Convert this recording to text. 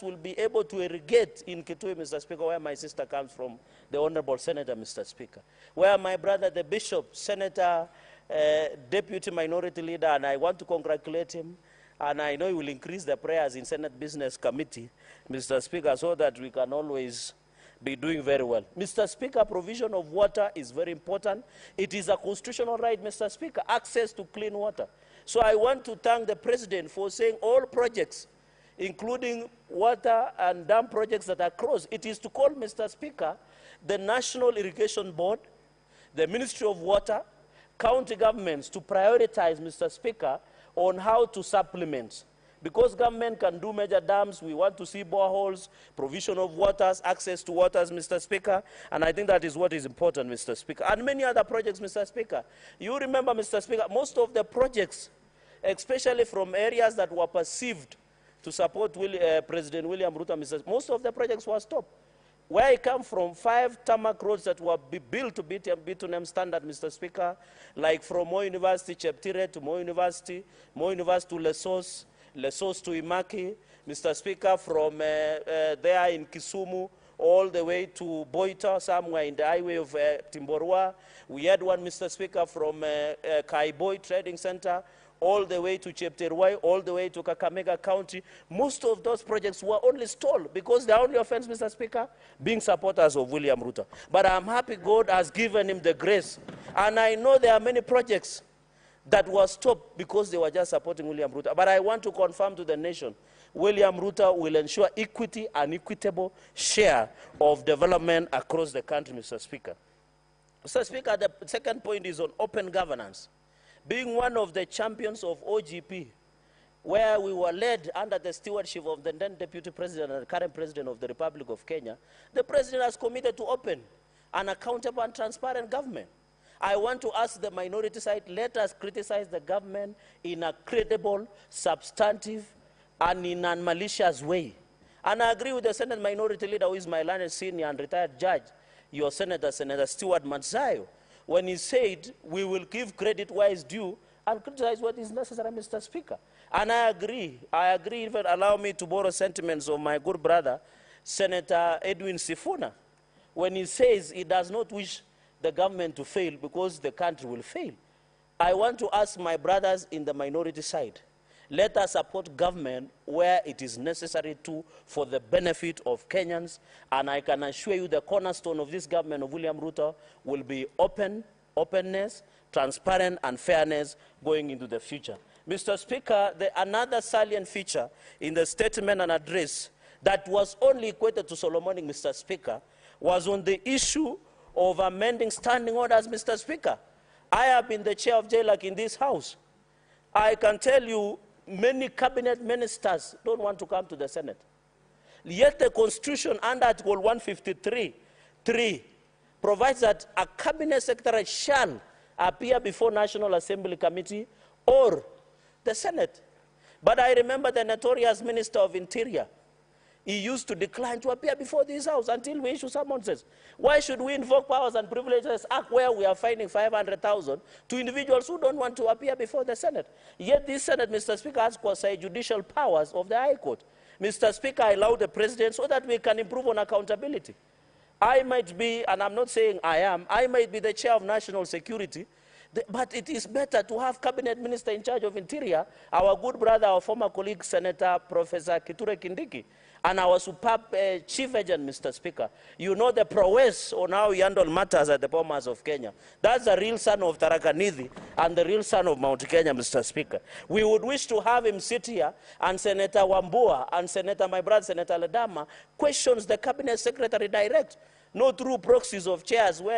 will be able to irrigate in Kitui, Mr. Speaker, where my sister comes from, the Honorable Senator, Mr. Speaker, where my brother, the Bishop, Senator, Deputy Minority Leader, and I want to congratulate him, and I know he will increase the prayers in Senate Business Committee, Mr. Speaker, so that we can always be doing very well. Mr. Speaker, provision of water is very important. It is a constitutional right, Mr. Speaker, access to clean water. So I want to thank the President for saying all projects, including water and dam projects that are closed. It is to call, Mr. Speaker, the National Irrigation Board, the Ministry of Water, county governments to prioritize, Mr. Speaker, on how to supplement. Because government can do major dams, we want to see boreholes, provision of waters, access to waters, Mr. Speaker, and I think that is what is important, Mr. Speaker. And many other projects, Mr. Speaker. You remember, Mr. Speaker, most of the projects, especially from areas that were perceived to support President William Ruto, Mr. Most of the projects were stopped. Where I come from, 5 tarmac roads that were built to bitumen standard, Mr. Speaker, like from Moi University, Cheptire to Moi University to Lesos, Lesos to Imaki, Mr. Speaker, from there in Kisumu, all the way to Boita, somewhere in the highway of Timborwa. We had one, Mr. Speaker, from Kaiboi Trading Center, all the way to Chepterwai, all the way to Kakamega County. Most of those projects were only stalled because the only offense, Mr. Speaker, being supporters of William Ruto. But I'm happy God has given him the grace. And I know there are many projects that were stopped because they were just supporting William Ruto. But I want to confirm to the nation, William Ruto will ensure equity and equitable share of development across the country, Mr. Speaker. Mr. Speaker, the second point is on open governance. Being one of the champions of OGP, where we were led under the stewardship of the then Deputy President and the current President of the Republic of Kenya, the President has committed to open an accountable and transparent government. I want to ask the minority side, let us criticize the government in a credible, substantive, and in a malicious way. And I agree with the Senate Minority Leader, who is my learned senior and retired judge, your Senator, Senator Stewart Matsayo, when he said, we will give credit where it's due and criticize what is necessary, Mr. Speaker. And I agree, even allow me to borrow sentiments of my good brother, Senator Edwin Sifuna, when he says he does not wish the government to fail because the country will fail. I want to ask my brothers in the minority side, let us support government where it is necessary to for the benefit of Kenyans, and I can assure you the cornerstone of this government of William Ruto will be openness, transparent, and fairness going into the future. Mr. Speaker, another salient feature in the statement and address that was only equated to Solomonic, Mr. Speaker, was on the issue of amending standing orders, Mr. Speaker. I have been the chair of JLAC in this House. I can tell you many cabinet ministers don't want to come to the Senate. Yet the Constitution under Article 153(3) provides that a cabinet secretary shall appear before National Assembly Committee or the Senate. But I remember the notorious Minister of Interior. He used to decline to appear before this House until we issue summonses. Why should we invoke powers and privileges act where we are fining 500,000 to individuals who don't want to appear before the Senate? Yet this Senate, Mr. Speaker, has quasi-judicial powers of the High Court. Mr. Speaker, I allow the President so that we can improve on accountability. I might be, and I'm not saying I might be the chair of national security, but it is better to have cabinet minister in charge of Interior, our good brother, our former colleague, Senator Professor Kithure Kindiki, and our superb chief agent, Mr. Speaker. You know the prowess on how he handled matters at the Bomas of Kenya. That's the real son of Tharaka Nithi and the real son of Mount Kenya, Mr. Speaker. We would wish to have him sit here, and Senator Wambua and Senator, my brother, Senator Ledama, questions the cabinet secretary direct, not through proxies of chairs where